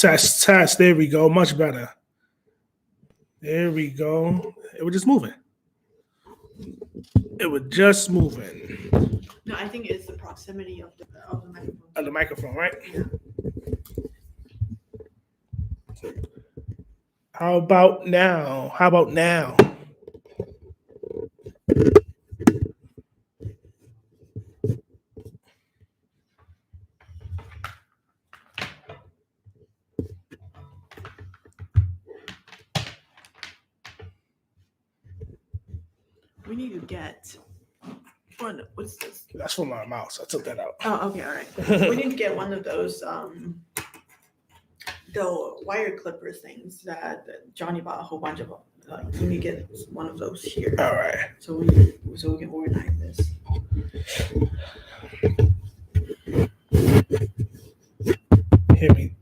Test, test. There we go. Much better. There we go. It was just moving. It was just moving. No, I think it's the proximity of the microphone. Of the microphone, right? Yeah. How about now? How about now? We need to get one. What's this? That's from my mouse. I took that out. Oh, okay, all right. We need to get one of those the wire clippers things that Johnny bought a whole bunch of them. Like, we need to get one of those here. All right. So we can organize this. Hear me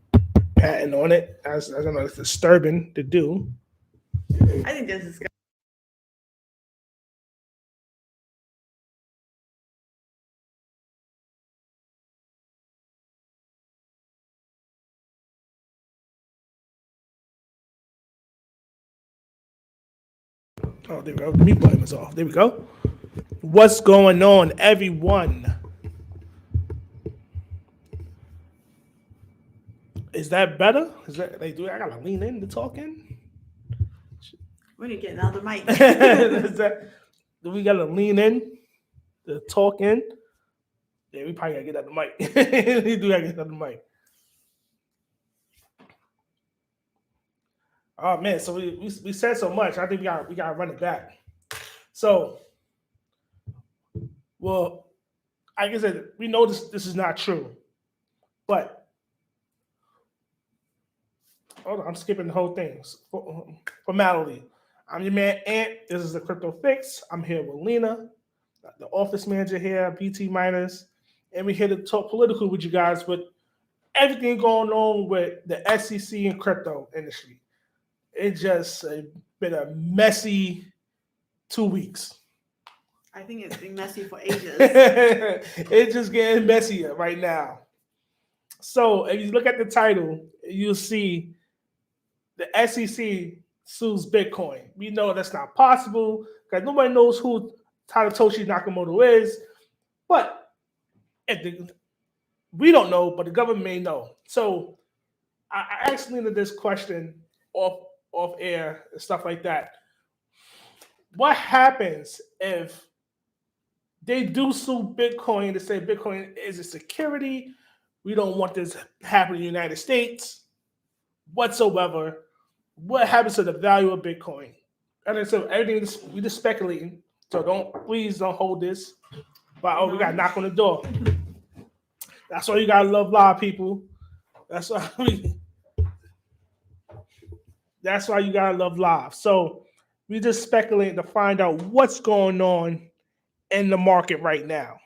patting on it. As I know it's disturbing to do. I think this is good. Oh, there we go. The mute button was off. There we go. What's going on, everyone? Is that better? Is that they do? I gotta lean in to talking. We need to get another mic. Do we gotta lean in to talking? Yeah, we probably gotta get another mic. We do gotta get another mic. Oh man, so we said so much. I think we gotta run it back. So, well, like I said, we know this is not true, but hold on, I'm skipping the whole thing. Formality. I'm your man Ant. This is the Crypto Fix. I'm here with Lena, the office manager here, btminers, and we're here to talk political with you guys with everything going on with the SEC and crypto industry. It's just been a messy 2 weeks. I think it's been messy for ages. It's just getting messier right now. So if you look at the title, you'll see the SEC sues Bitcoin. We know that's not possible because nobody knows who Satoshi Nakamoto is, but we don't know, but the government may know. So I asked Lena this question off air and stuff like that. What happens if they do sue Bitcoin to say Bitcoin is a security? We don't want this happening in the United States whatsoever. What happens to the value of Bitcoin? And so everything we just speculating. So please don't hold this. But we got to knock on the door. That's why you gotta love live, people. That's why you gotta love live. So we just speculating to find out what's going on in the market right now.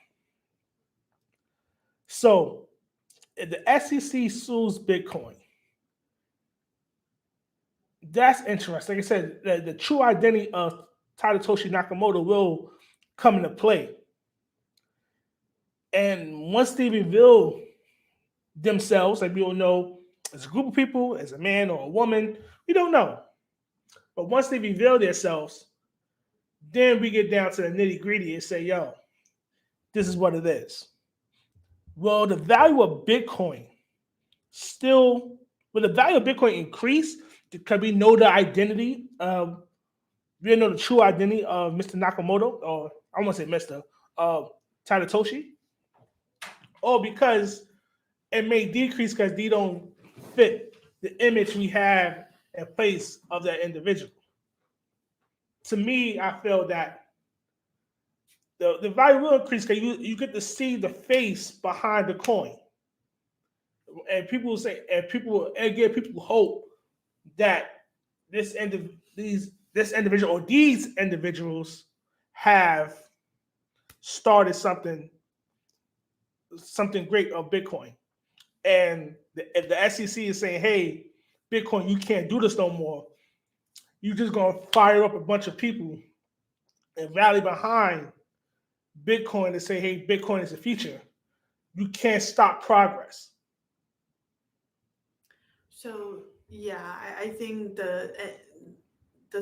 So if the SEC sues Bitcoin, that's interesting. Like I said, the true identity of Satoshi Nakamoto will come into play. And once they reveal themselves, like we don't know, as a group of people, as a man or a woman, we don't know. But once they reveal themselves, then we get down to the nitty gritty and say, yo, this is what it is. Will the value of Bitcoin increase because we know the identity of, we know the true identity of Mr. Nakamoto, or I want to say Mr. Satoshi, or because it may decrease because they don't fit the image we have in place of that individual. To me, I feel that the value will increase because you get to see the face behind the coin. And people say, and give people hope that this individual or these individuals have started something great of Bitcoin. And if the SEC is saying, hey, Bitcoin, you can't do this no more, you're just going to fire up a bunch of people and rally behind Bitcoin and say, hey, Bitcoin is the future. You can't stop progress. So yeah, I think the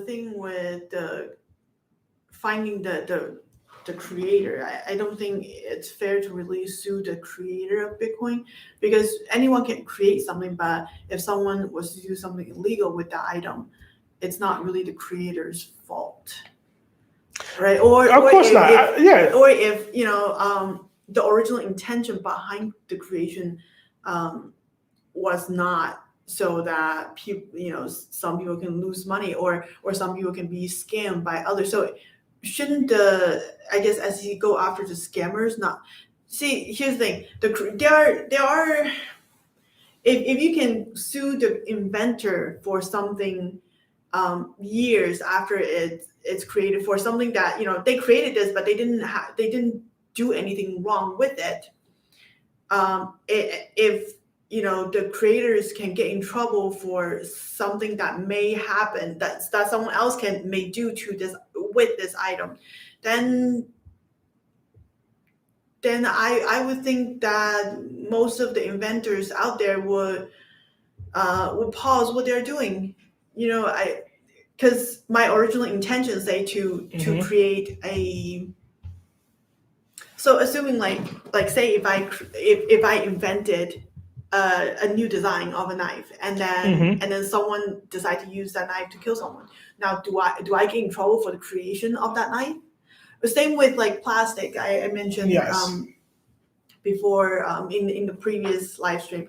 thing with the finding the creator, I don't think it's fair to really sue the creator of Bitcoin, because anyone can create something, but if someone was to do something illegal with that item, it's not really the creator's fault, right? Of course not. Yeah. Or if the original intention behind the creation um, was not so that people, some people can lose money, or some people can be scammed by others. So shouldn't I guess SEC go after the scammers? Not see. Here's the thing: there are if you can sue the inventor for something years after it's created, for something that they created this, but they didn't do anything wrong with it. If the creators can get in trouble for something that may happen, that someone else may do to this with this item, then I would think that most of the inventors out there would pause what they're doing. Because my original intention, say, to create a. So assuming like say if I invented a new design of a knife, and then someone decide to use that knife to kill someone. Now do I get in trouble for the creation of that knife? The same with like plastic. I mentioned before in the previous live stream.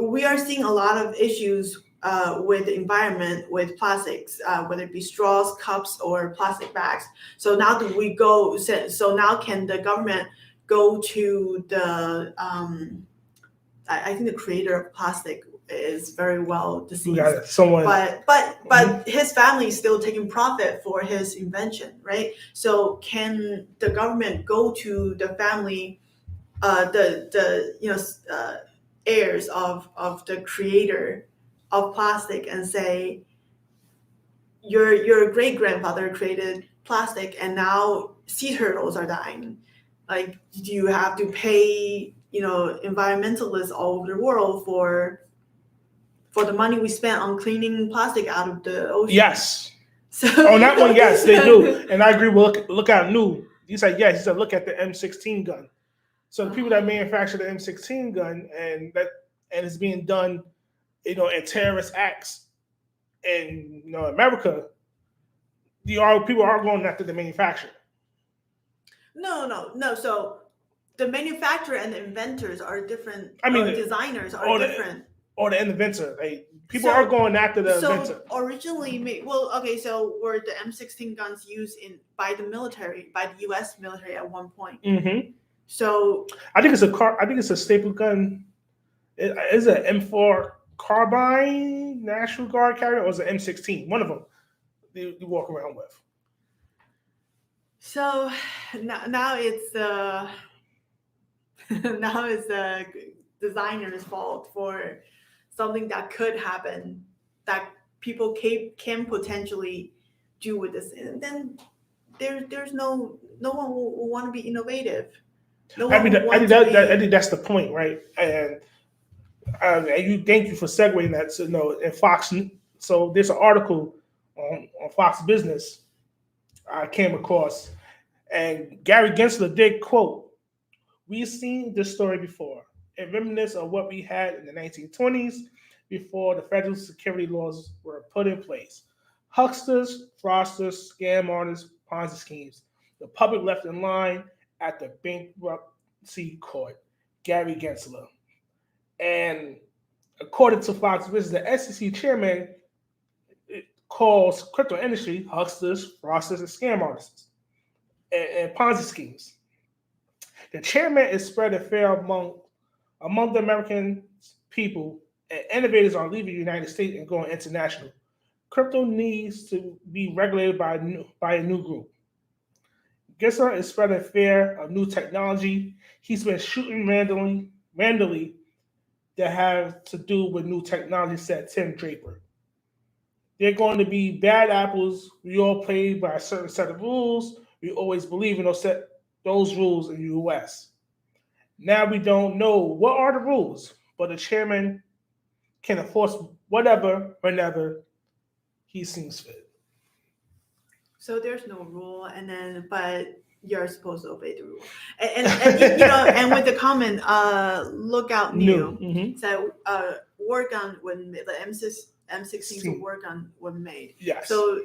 We are seeing a lot of issues with the environment with plastics, whether it be straws, cups, or plastic bags. So now so now can the government go to the I think the creator of plastic is very well deceased. But his family is still taking profit for his invention, right? So can the government go to the family, heirs of the creator of plastic, and say, your great grandfather created plastic, and now sea turtles are dying. Like, do you have to pay environmentalists all over the world for the money we spent on cleaning plastic out of the ocean? Yes. So on that one, yes, they do, and I agree. Look out, new. He said yes. He said look at the M16 gun. So the people that manufacture the M16 gun, and it's being done, in terrorist acts in America, people are going after the manufacturer. No. So the manufacturer and the inventors are different. Designers are different. Or the inventor, people are going after the inventor. So originally, so were the M16 guns used by the military, by the U.S. military at one point? Mm-hmm. So I think it's a staple gun. Is it M4 carbine National Guard carrier, or is it M16? One of them you walk around with. So now it's the designer's fault for something that could happen, that people can potentially do with this, and then there's no one will want to be innovative. I think that's the point, right? And thank you for segueing that. So, in Fox, so there's an article on Fox Business I came across, and Gary Gensler did quote, "We've seen this story before. It reminisces of what we had in the 1920s before the federal security laws were put in place. Hucksters, fraudsters, scam artists, Ponzi schemes. The public left in line at the bankruptcy court." Gary Gensler. And according to Fox Business, the SEC chairman calls crypto industry hucksters, fraudsters, and scam artists and Ponzi schemes. The chairman is spreading fear among the American people, and innovators are leaving the United States and going international. Crypto needs to be regulated by a new group. Gensler is spreading fear of new technology. He's been shooting randomly that have to do with new technology, said Tim Draper. They're going to be bad apples. We all play by a certain set of rules. We always believe in those rules in the U.S. Now we don't know what are the rules, but the chairman can enforce whatever whenever he seems fit. So there's no rule, but you're supposed to obey the rule. And and with the comment, lookout new Mm-hmm. said war gun when the M16 war gun was made. Yes. So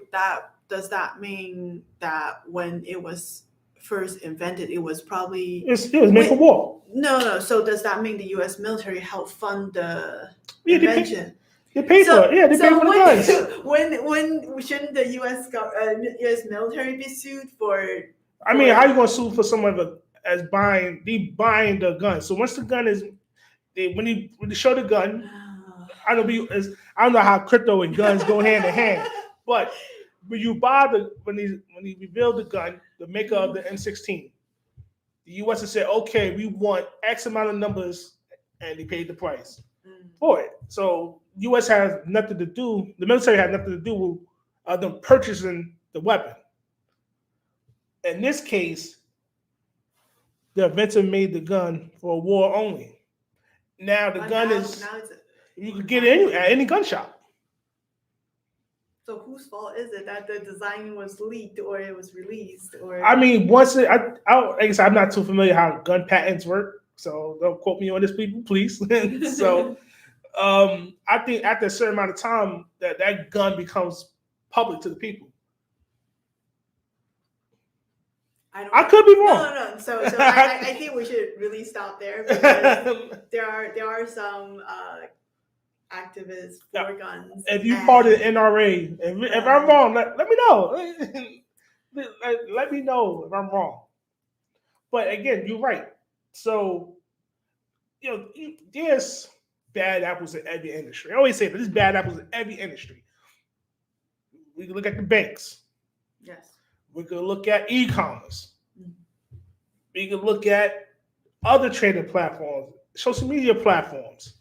does that mean that when it was first invented, it was probably it was made for war? No. So does that mean the U.S. military helped fund the invention? They pay for it. Yeah, they pay for the guns. When shouldn't the U.S. military be sued for? I mean, how you gonna sue for someone as buying the gun? So once the gun is, when they show the gun, I don't know how crypto and guns go hand in hand, but when you buy when he revealed the gun, the maker of the M16, the U.S. has said, okay, we want X amount of numbers, and they paid the price for it. So U.S. has nothing to do. The military had nothing to do with them purchasing the weapon. In this case, the inventor made the gun for war only. Now the gun you can get it at any gun shop. So whose fault is it that the design was leaked or it was released? Or I mean, once like I said, I'm not too familiar how gun patents work, so don't quote me on this, people, please. So, I think after a certain amount of time, that gun becomes public to the people. I could be wrong. No. So I think we should really stop there because there are some activists for guns. If you part of the NRA, if I'm wrong, let me know. Let me know if I'm wrong. But again, you're right. So, there's bad apples in every industry. I always say that there's bad apples in every industry. We can look at the banks. Yes. We can look at e-commerce. We can look at other trading platforms, social media platforms.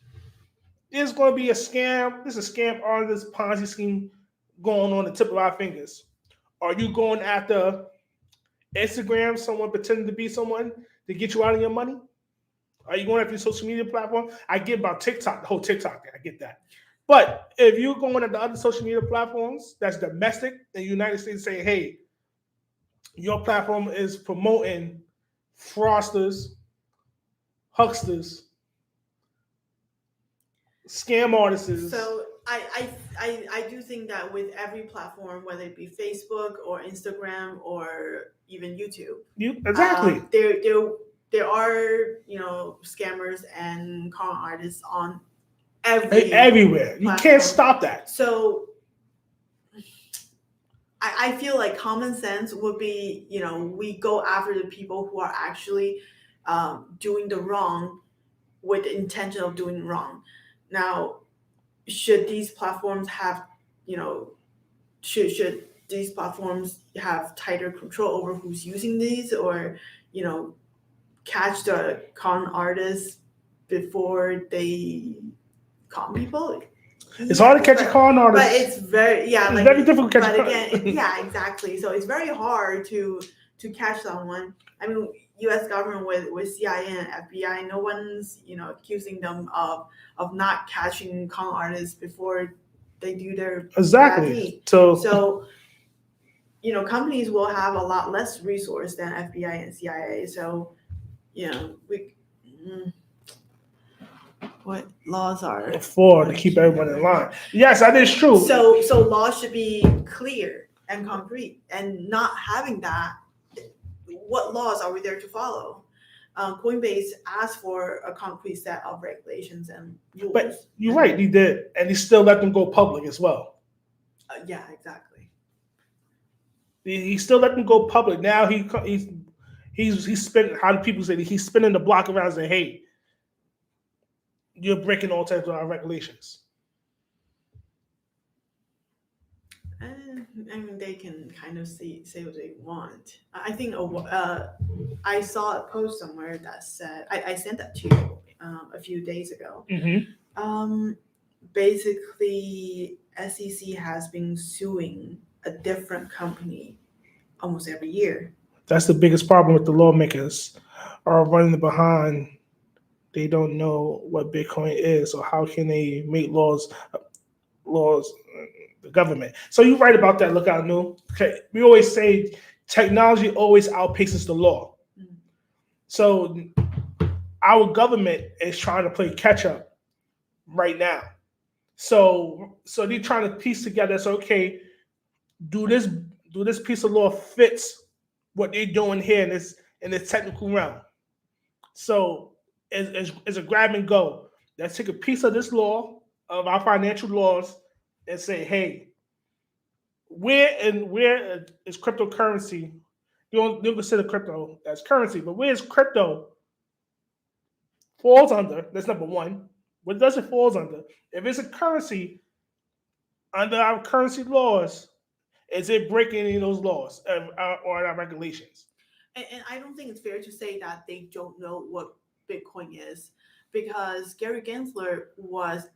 There's going to be a scam. There's a scam artist Ponzi scheme going on the tip of our fingers. Are you going after Instagram, someone pretending to be someone to get you out of your money? Are you going after your social media platform? I get about TikTok, the whole TikTok thing. I get that. But if you're going at the other social media platforms that's domestic in the United States, saying, hey, your platform is promoting fraudsters, hucksters, scam artists. So I do think that with every platform, whether it be Facebook or Instagram or even YouTube, exactly, there are scammers and con artists on everywhere. You can't stop that. So I feel like common sense would be we go after the people who are actually doing the wrong with the intention of doing wrong. Now, should these platforms have should these platforms have tighter control over who's using these, or catch the con artists before they con people? It's hard to catch a con artist, but it's very very difficult to catch. But again, exactly. So it's very hard to catch someone. I mean, U.S. government with CIA and FBI, no one's accusing them of not catching con artists before they do their exactly. So companies will have a lot less resource than FBI and CIA. So what laws are for to keep everyone in line. Yes, that is true. So laws should be clear and concrete, and not having that. What laws are we there to follow? Coinbase asked for a concrete set of regulations and rules. But you're right, he did, and he still let them go public as well. Yeah, exactly. He still let them go public. Now he's spinning. How do people say that? He's spinning the block around and saying, "Hey, you're breaking all types of our regulations." I mean, they can kind of say what they want. I think I saw a post somewhere that said, I sent that to you a few days ago. Mm-hmm. Basically, SEC has been suing a different company almost every year. That's the biggest problem with the lawmakers are running behind they don't know what Bitcoin is, or how can they make laws, the government. So you're right about that. Look out, new. Okay, we always say technology always outpaces the law. Mm. So our government is trying to play catch up right now. So they're trying to piece together. So okay, do this do this piece of law fits what they're doing here in this technical realm. So it's a grab and go. Let's take a piece of this law of our financial laws and say, hey, where is cryptocurrency? You don't consider crypto as currency, but where is crypto falls under? That's number one. What does it falls under? If it's a currency under our currency laws, is it breaking any of those laws or our regulations? And I don't think it's fair to say that they don't know what Bitcoin is, because Gary Gensler was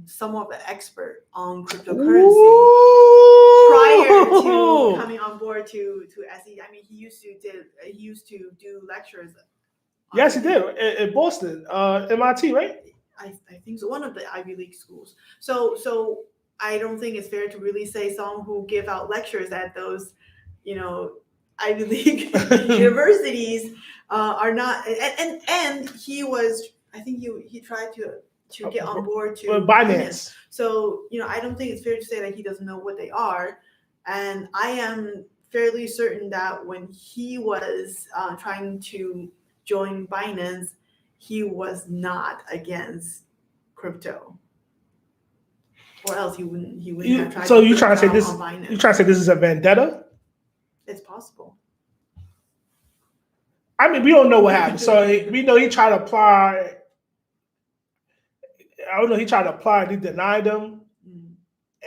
somewhat of an expert on cryptocurrency prior to coming on board to SEC. I mean, he used to do lectures. Yes, he did in Boston, MIT, right? I think so, one of the Ivy League schools. So I don't think it's fair to really say someone who give out lectures at those, Ivy League universities are not. And he was, I think he tried to get on board to Binance. So I don't think it's fair to say that he doesn't know what they are. And I am fairly certain that when he was trying to join Binance, he was not against crypto, or else he wouldn't have tried. So to you trying to say this? on Binance. You trying to say this is a vendetta? It's possible. I mean, we don't know what happened. So we know he tried to apply. I don't know. He tried to apply. They denied him,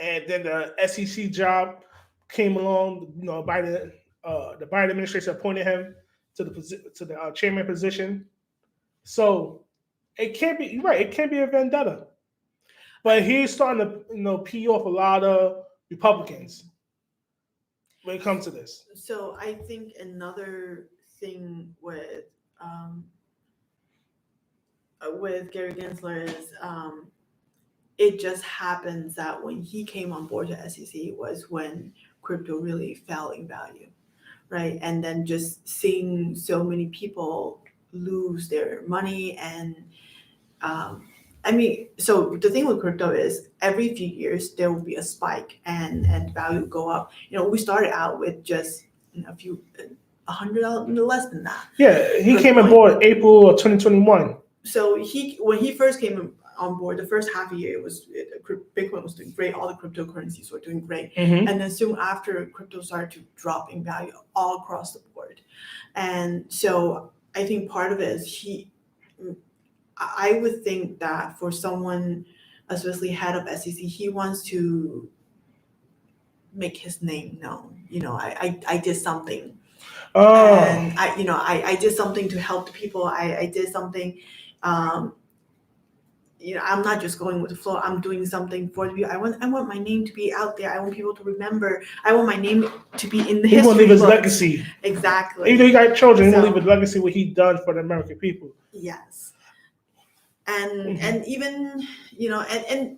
and then the SEC job came along. Biden, the Biden administration appointed him to the chairman position. So it can't be. You're right. It can't be a vendetta. But he's starting to pee off a lot of Republicans when it comes to this. So I think another thing with Gary Gensler is it just happens that when he came on board to SEC was when crypto really fell in value, right? And then just seeing so many people lose their money and so the thing with crypto is every few years there will be a spike and value will go up. We started out with just a few $100, less than that. Yeah, he came on board April of 2021. So when he first came on board, the first half a year Bitcoin was doing great. All the cryptocurrencies were doing great, and then soon after, crypto started to drop in value all across the board. And so I think part of it is I would think that for someone, especially head of SEC, he wants to make his name known. I did something. And I did something to help the people. I did something. I'm not just going with the flow. I'm doing something for the people. I want my name to be out there. I want people to remember. I want my name to be in the history. He will leave his legacy. Exactly. Even though he got children, he will leave his legacy what he done for the American people. Yes. And even and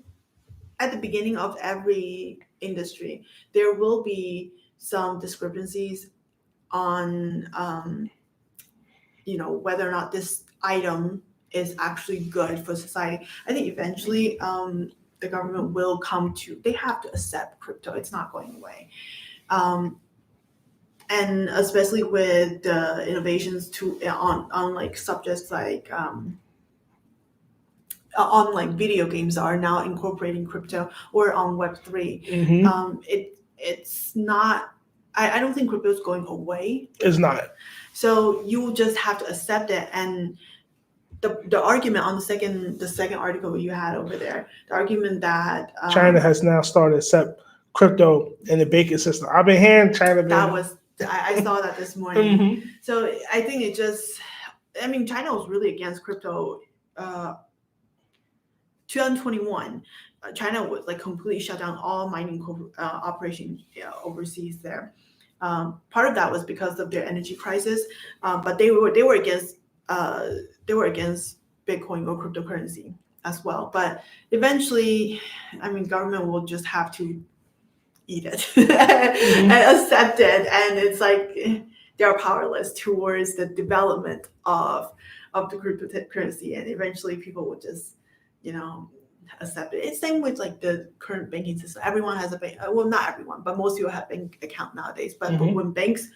at the beginning of every industry, there will be some discrepancies on whether or not this item is actually good for society. I think eventually the government will come to, they have to accept crypto. It's not going away. And especially with the innovations on like subjects like on like video games are now incorporating crypto, or on Web3. It's not, I don't think crypto is going away. It's not. So you just have to accept it. And the argument on the second article you had over there, the argument that China has now started to accept crypto in the banking system. I've been hearing China. I saw that this morning. So I think China was really against crypto. 2021, China was like completely shut down all mining operations overseas there. Part of that was because of their energy crisis, but they were against Bitcoin or cryptocurrency as well. But eventually, I mean, government will just have to eat it and accept it, and it's like they're powerless towards the development of the cryptocurrency, and eventually people will just, accept it. It's same with like the current banking system. Everyone has a bank. Well, not everyone, but most people have bank account nowadays. But when banks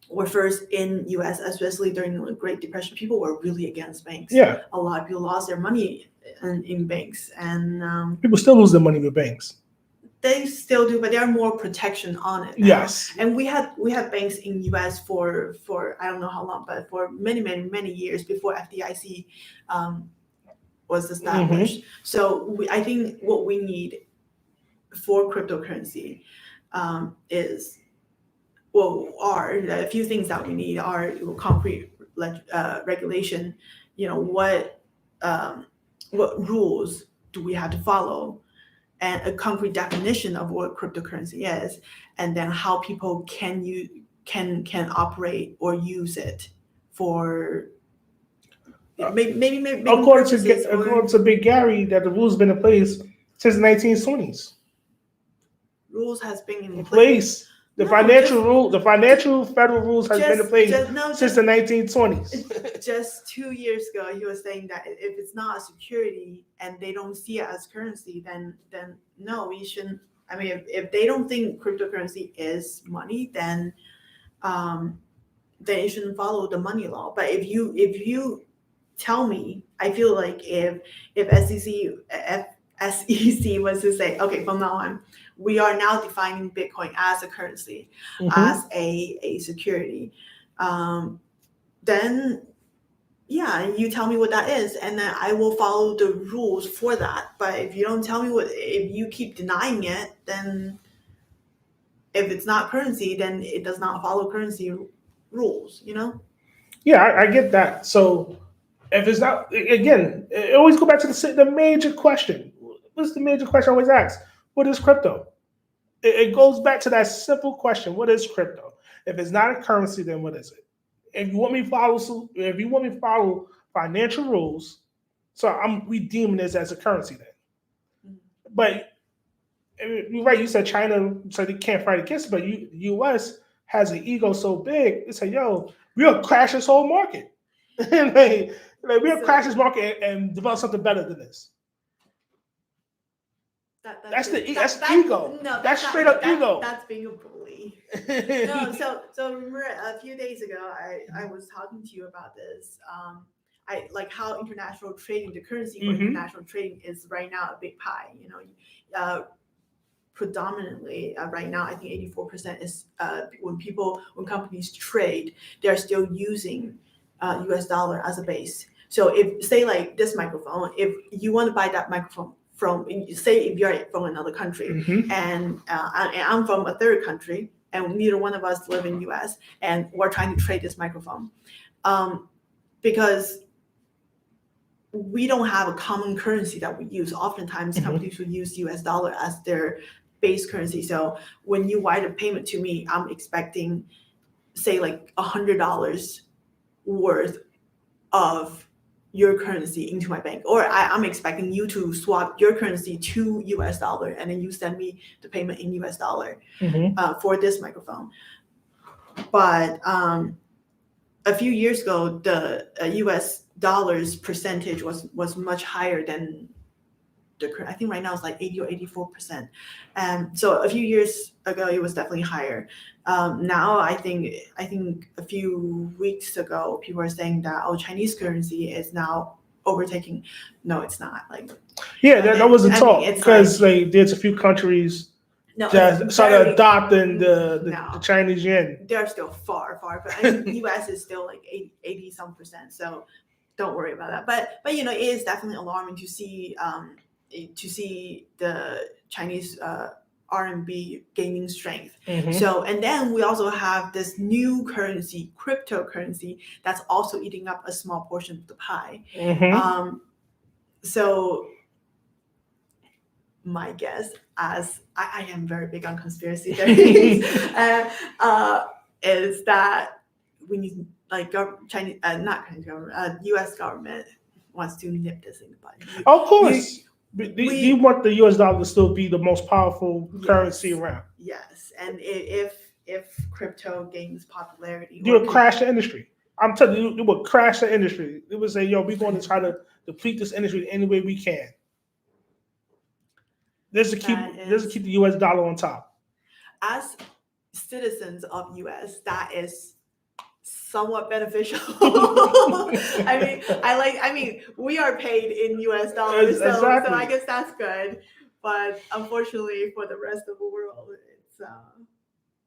were first in U.S., especially during the Great Depression, people were really against banks. Yeah, a lot of people lost their money in banks, and people still lose their money with banks. they still do, but there are more protection on it now. Yes. And we had banks in US for I don't know how long, but for many years before FDIC was established. So I think what we need for cryptocurrency is are a few things that we need are concrete regulation. What rules do we have to follow? And a concrete definition of what cryptocurrency is, and then how people can operate or use it for maybe according to Big Gary, that the rules been in place since the 1920s. Rules has been in place. The financial federal rules has been in place since the 1920s. Just 2 years ago, he was saying that if it's not a security and they don't see it as currency, then no, we shouldn't. I mean, if they don't think cryptocurrency is money, then you shouldn't follow the money law. But if you tell me, I feel like if SEC was to say, okay, from now on, we are now defining Bitcoin as a currency, as a security, then you tell me what that is, and then I will follow the rules for that. But if you don't tell me if you keep denying it, then if it's not currency, then it does not follow currency rules, Yeah, I get that. So if it's not, again, it always go back to the major question. What's the major question I always ask? What is crypto? It goes back to that simple question. What is crypto? If it's not a currency, then what is it? If you want me to follow financial rules, so we deem this as a currency then. But you're right. You said China said they can't fight against it, but U.S. has an ego so big. They say, "Yo, we'll crash this whole market." and we'll crash this market and develop something better than this. That's ego. No, that's straight up ego. That's being a bully. No, so remember a few days ago, I was talking to you about this. I like how international trading, the currency for international trading is right now a big pie. Predominantly right now, I think 84% is when companies trade, they're still using US dollar as a base. So if say like this microphone, if you want to buy that microphone say if you're from another country and I'm from a third country and neither one of us live in US and we're trying to trade this microphone because we don't have a common currency that we use. Oftentimes companies will use US dollar as their base currency. So when you wire a payment to me, I'm expecting say like $100 worth of your currency into my bank, or I'm expecting you to swap your currency to US dollar and then you send me the payment in US dollar for this microphone. But a few years ago, the US dollars percentage was much higher than I think right now it's like 80 or 84%. So a few years ago, it was definitely higher. Now I think a few weeks ago, people are saying that Chinese currency is now overtaking. No, it's not. That was a talk because there's a few countries that started adopting the Chinese yen. They're still far, but US is still like 80 some percent. So don't worry about that. But it is definitely alarming to see the Chinese RMB gaining strength. So, and then we also have this new currency, cryptocurrency, that's also eating up a small portion of the pie. So my guess, as I am very big on conspiracy theories, is that we need like Chinese, not Chinese government, U.S. government wants to nip this in the bud. Of course. You want the US dollar to still be the most powerful currency Yes. around. Yes, and if crypto gains popularity, You would crash the industry. I'm telling you, it would crash the industry. It would say, yo, we're going to try to deplete this industry any way we can. Just to keep the US dollar on top. As citizens of US, that is somewhat beneficial. I mean, we are paid in US dollars, so Exactly. I guess that's good. But unfortunately for the rest of the world, it's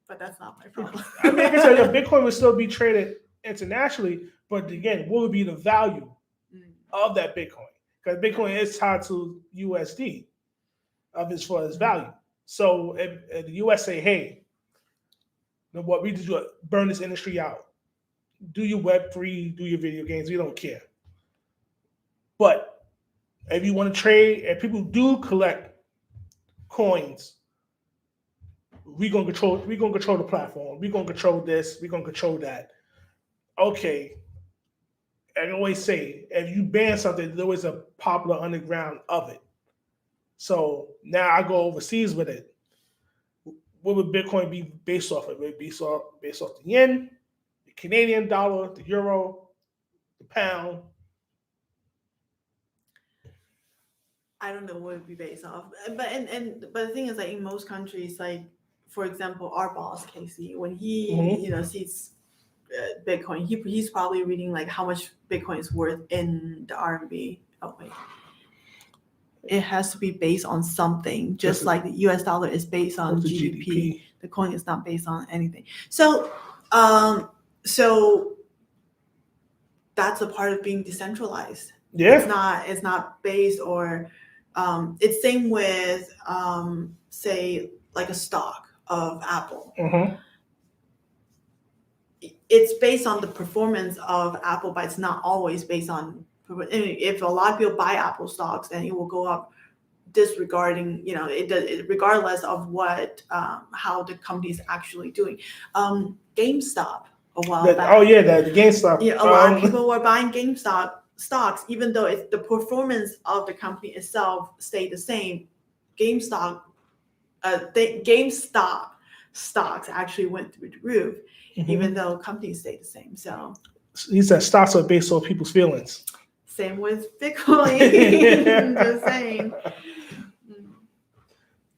but that's not my problem. I mean, like I said, Bitcoin would still be traded internationally, but again, what would be the value of that Bitcoin? Because Bitcoin is tied to USD as far as value. So if the US say, hey, you know what, we just burn this industry out. Do your Web3, do your video games, we don't care. But if you want to trade, if people do collect coins, we're gonna control the platform. We're gonna control this, we're gonna control that. Okay. I always say, if you ban something, there's always a popular underground of it. So now I go overseas with it. What would Bitcoin be based off of? It would be based off the yen, the Canadian dollar, the euro, the pound. I don't know what it would be based off, but the thing is, like in most countries, like for example, our boss Casey, when he sees Bitcoin, he's probably reading like how much Bitcoin is worth in the RMB. Oh wait, it has to be based on something, just like the US dollar is based on GDP. The coin is not based on anything. So, so that's a part of being decentralized. Yeah, it's not based or it's same with say like a stock of Apple. Mm-hmm. It's based on the performance of Apple, but it's not always based on. If a lot of people buy Apple stocks, then it will go up, disregarding regardless of what how the company is actually doing. GameStop a while back. Oh yeah, the GameStop. Yeah, a lot of people were buying GameStop stocks, even though if the performance of the company itself stayed the same. GameStop stocks actually went through the roof, even though companies stayed the same. So he said stocks are based on people's feelings. Same with Bitcoin. Just saying.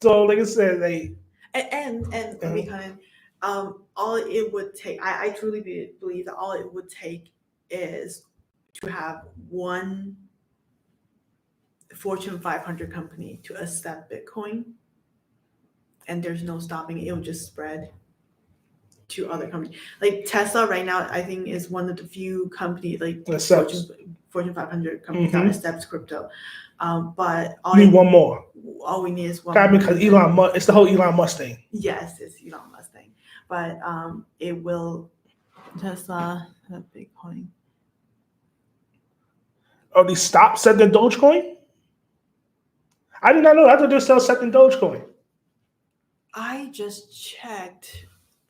So, like I said, all it would take, I truly believe that all it would take is to have one Fortune 500 company to accept Bitcoin, and there's no stopping it. It will just spread to other companies. Like Tesla right now, I think is one of the few companies, like Fortune 500 companies that accepts crypto. But we need one more. All we need is one more. Because Elon Musk, it's the whole Elon Musk thing. Yes, it's Elon Musk thing. But it will Tesla Bitcoin. Oh, they stopped selling Dogecoin? I did not know. I thought they were still selling Dogecoin. I just checked.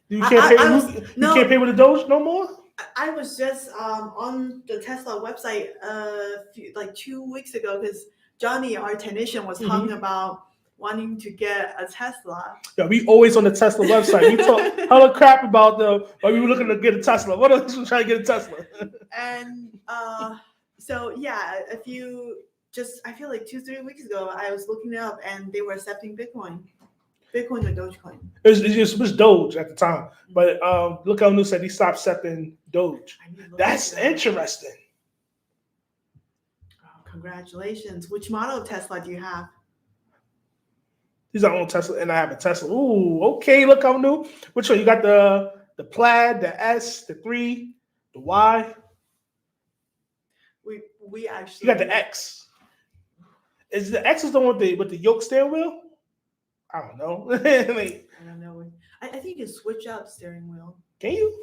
You can't pay with the Doge no more? I was just on the Tesla website like 2 weeks ago, because Johnny, our technician, was talking about wanting to get a Tesla. Yeah, we always on the Tesla website. We talk hella crap about we were looking to get a Tesla. What else we trying to get a Tesla? And so yeah, I feel like 2-3 weeks ago, I was looking it up and they were accepting Bitcoin or Dogecoin. It was Doge at the time, but look how news said he stopped accepting Doge. That's interesting. Oh, congratulations! Which model of Tesla do you have? These are on Tesla, and I have a Tesla. Ooh, okay. Look how new. Which one? You got the Plaid, the S, the 3, the Y. We actually. You got the X. Is the X the one with the yoke steering wheel? I don't know. I don't know. I think you can switch out steering wheel. Can you?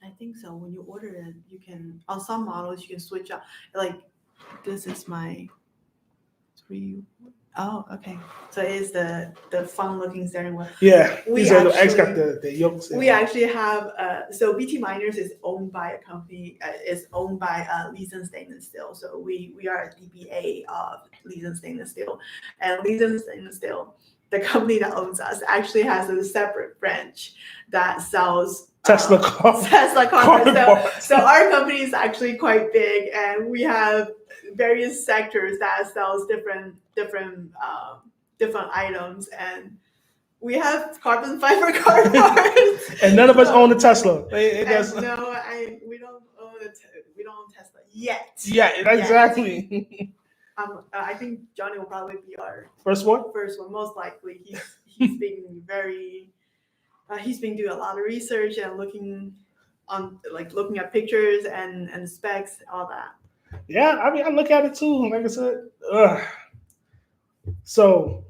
I think so. When you order it, you can. On some models, you can switch out. Like this is my 3. Oh, okay. So it is the fun looking steering wheel. Yeah, We these are the X got actually- the yolks. We actually have so btminers is owned by a company is owned by Leeson Stainless Steel. So we are a DBA of Leeson Stainless Steel, and Leeson Stainless Steel, the company that owns us, actually has a separate branch that sells Tesla car. Tesla car cars. parts. So our company is actually quite big, and we have various sectors that sells different items, and we have carbon fiber car parts. And none of us own a Tesla. We don't own we don't own Tesla yet. Yeah, exactly. I think Johnny will probably be our First one. Most likely, he's been very. He's been doing a lot of research and looking at pictures and specs, all that. Yeah, I mean, I look at it too. Like I said, so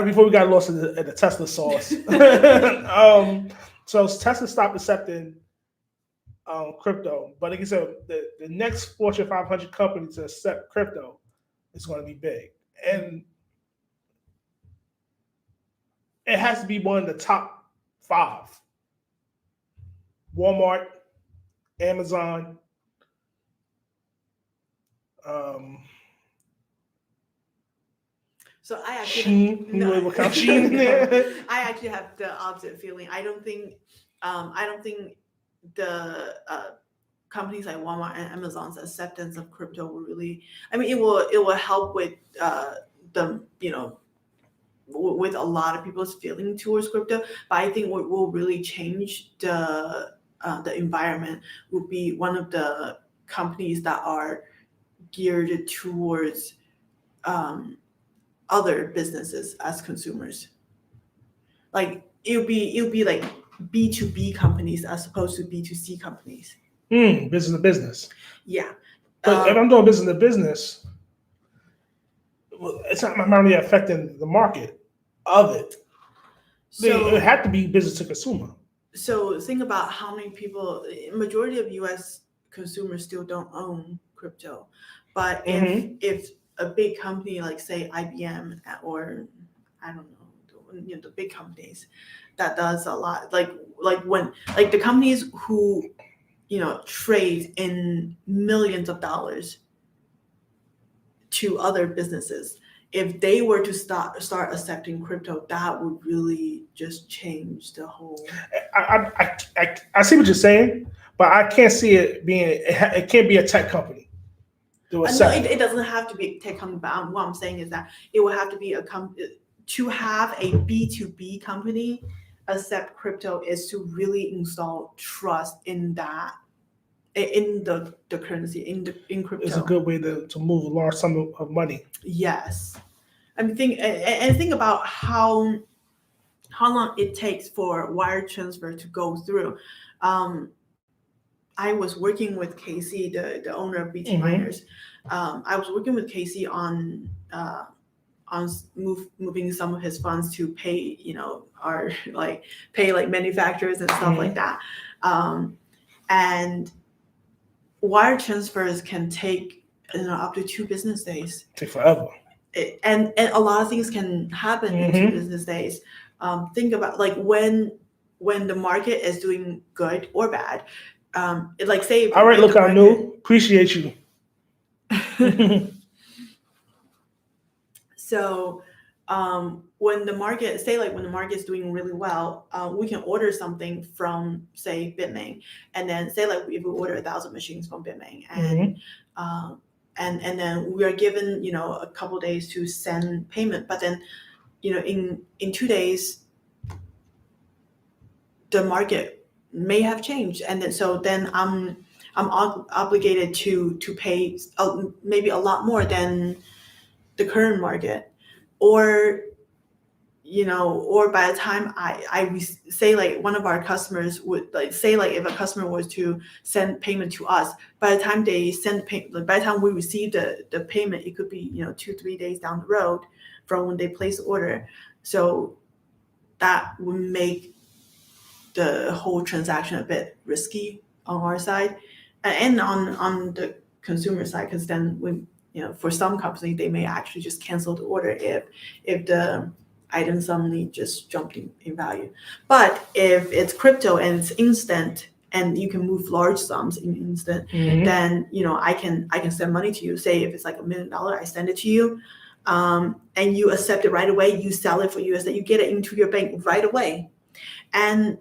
before we got lost in the Tesla sauce, so Tesla stopped accepting crypto, but like I said, the next Fortune 500 company to accept crypto is going to be big, and it has to be one of the top 5: Walmart, Amazon. So I actually Sheen. We'll count Sheen in there. I actually have the opposite feeling. I don't think the companies like Walmart and Amazon's acceptance of crypto will really. I mean, it will help with with a lot of people's feeling towards crypto. But I think what will really change the environment would be one of the companies that are geared towards other businesses as consumers. Like it'll be like B2B companies as opposed to B2C companies. Business to business. Yeah. But if I'm doing business to business, well, it's not primarily affecting the market of it. So it had to be business to consumer. So think about how many people, majority of US consumers still don't own crypto. But if a big company like say IBM or I don't know, the big companies that does a lot, like when the companies who trade in millions of dollars to other businesses, if they were to start accepting crypto, that would really just change the whole. I see what you're saying, but I can't see it being. It can't be a tech company. No, it doesn't have to be a tech company. But what I'm saying is that it will have to be to have a B2B company accept crypto is to really install trust in that. In the currency, in crypto. It's a good way to move a large sum of money. Yes. I mean, think about how long it takes for wire transfer to go through. I was working with Casey, the owner of btminers. I was working with Casey on moving some of his funds to pay, pay manufacturers and stuff like that. And wire transfers can take up to 2 business days. Take forever. And a lot of things can happen in 2 business days. Think about when the market is doing good or bad. Say. All right, look, I knew. Appreciate you. So when the market is doing really well, we can order something from say Bitmain, and then say if we order 1,000 machines from Bitmain, and then we are given a couple days to send payment, but then in 2 days the market may have changed, and then I'm obligated to pay maybe a lot more than the current market, or by the time I say one of our customers would say if a customer was to send payment to us, by the time they by the time we receive the payment, it could be 2-3 days down the road from when they place the order. So that would make the whole transaction a bit risky on our side and on the consumer side, because then we for some companies, they may actually just cancel the order if the item suddenly just jumped in value. But if it's crypto and it's instant and you can move large sums in instant, then I can send money to you. Say if it's like $1 million, I send it to you, and you accept it right away. You sell it for USD, you get it into your bank right away, and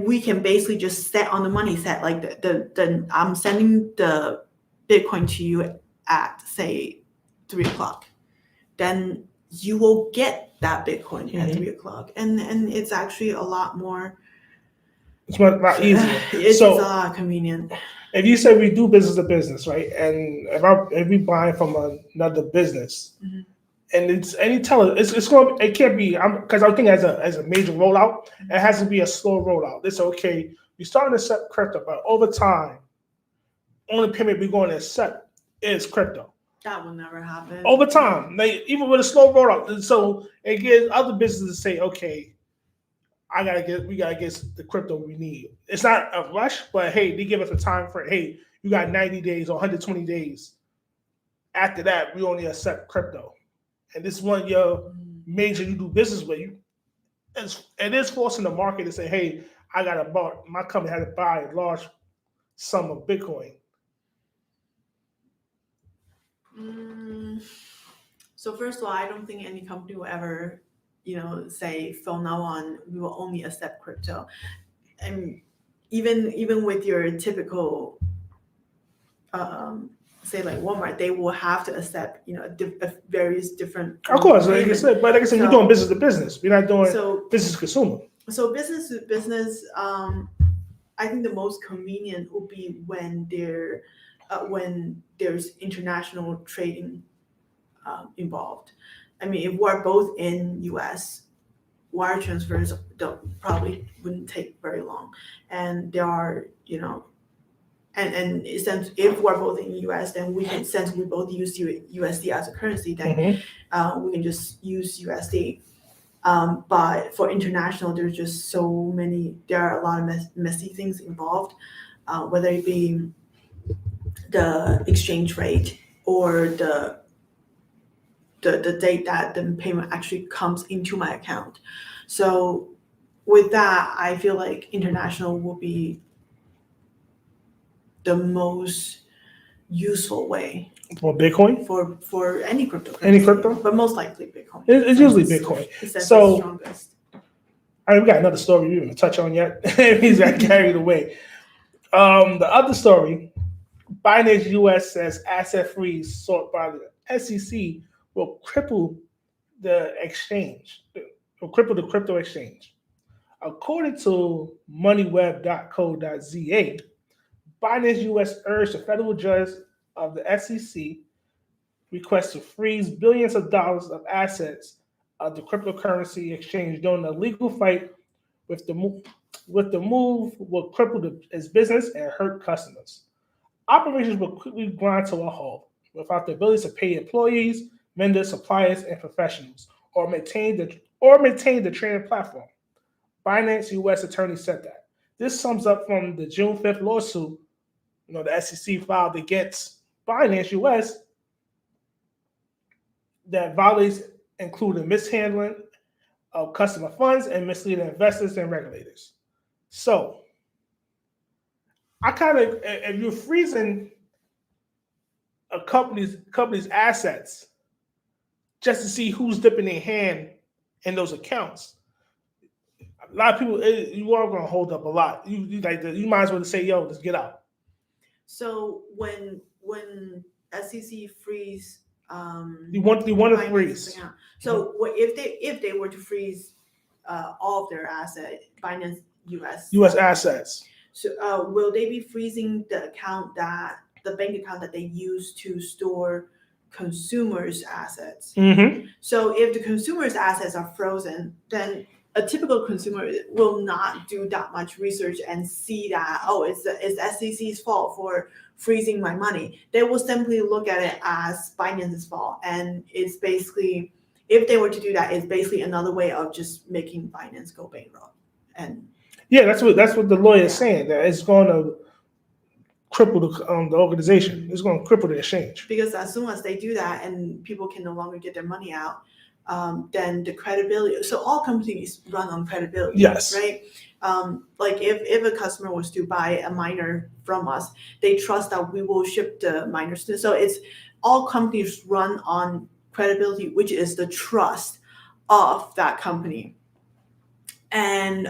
we can basically just set on the money set like the I'm sending the Bitcoin to you at say 3:00. Then you will get that Bitcoin at 3:00, and it's actually a lot more. It's a lot easier. It's a lot convenient. If you say we do business to business, right, and if we buy from another business, and you tell it, it can't be, because I think as a major rollout, it has to be a slow rollout. It's okay. You're starting to accept crypto, but over time, only payment we're going to accept is crypto. That will never happen. Over time, even with a slow rollout, so it gives other businesses to say, okay, we gotta get the crypto we need. It's not a rush, but hey, they give us a time frame. Hey, you got 90 days or 120 days. After that, we only accept crypto. And this is one of your major you do business with. It is forcing the market to say, hey, my company had to buy a large sum of Bitcoin. So first of all, I don't think any company will ever say from now on we will only accept crypto. And even with your typical say like Walmart, they will have to accept various different. Of course, like I said, we're doing business to business. We're not doing business to consumer. So business to business, I think the most convenient will be when there's international trading involved. I mean, if we're both in US, wire transfers probably wouldn't take very long. And there are, and since if we're both in US, then since we both use USD as a currency, then we can just use USD. But for international, there are a lot of messy things involved, whether it be the exchange rate or the date that the payment actually comes into my account. So with that, I feel like international will be the most useful way for Bitcoin, for any cryptocurrency. Any crypto, but most likely Bitcoin. It's usually Bitcoin. So the strongest. We got another story we didn't touch on yet. He's got carried away. The other story, Binance US says asset freeze sought by the SEC will cripple the exchange, will cripple the crypto exchange. According to moneyweb.co.za, Binance US urged the federal judge of the SEC request to freeze billions of dollars of assets of the cryptocurrency exchange during a legal fight with the move will cripple its business and hurt customers. Operations will quickly grind to a halt without the ability to pay employees, vendors, suppliers, and professionals, or maintain the trading platform. Binance US attorney said that. This sums up from the June 5th lawsuit, the SEC filed against Binance US that violates including mishandling of customer funds and misleading investors and regulators. So, if you're freezing a company's assets just to see who's dipping their hand in those accounts, a lot of people, you are going to hold up a lot. You might as well say, yo, let's get out. So when SEC freeze, you want to freeze. Account. So if they were to freeze all of their assets, Binance US assets. So will they be freezing the bank account that they use to store consumers' assets? So if the consumers' assets are frozen, then a typical consumer will not do that much research and see that, it's SEC's fault for freezing my money. They will simply look at it as Binance's fault. And it's basically, if they were to do that, it's basically another way of just making Binance go bankrupt. And yeah, that's what the lawyer is saying. That it's going to cripple the organization. It's going to cripple the exchange. Because as soon as they do that and people can no longer get their money out, then the credibility. So all companies run on credibility. Yes. Right. Like if a customer was to buy a miner from us, they trust that we will ship the miners to. So it's all companies run on credibility, which is the trust of that company. And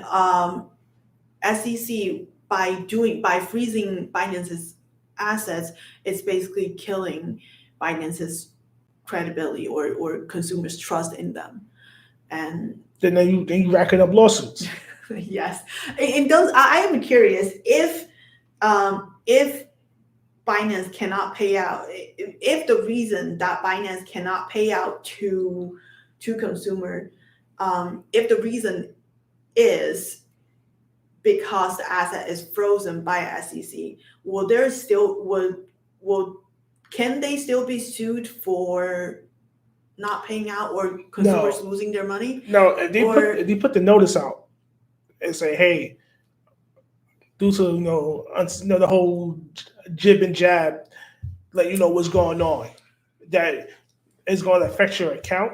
SEC by freezing Binance's assets, it's basically killing Binance's credibility or consumers' trust in them. And then you racking up lawsuits. yes, and those I am curious if Binance cannot pay out, if the reason that Binance cannot pay out to consumer, if the reason is because the asset is frozen by SEC, can they still be sued for not paying out or consumers losing their money? No, if they put the notice out and say, hey, due to the whole jib and jab, let you know what's going on, that is going to affect your account,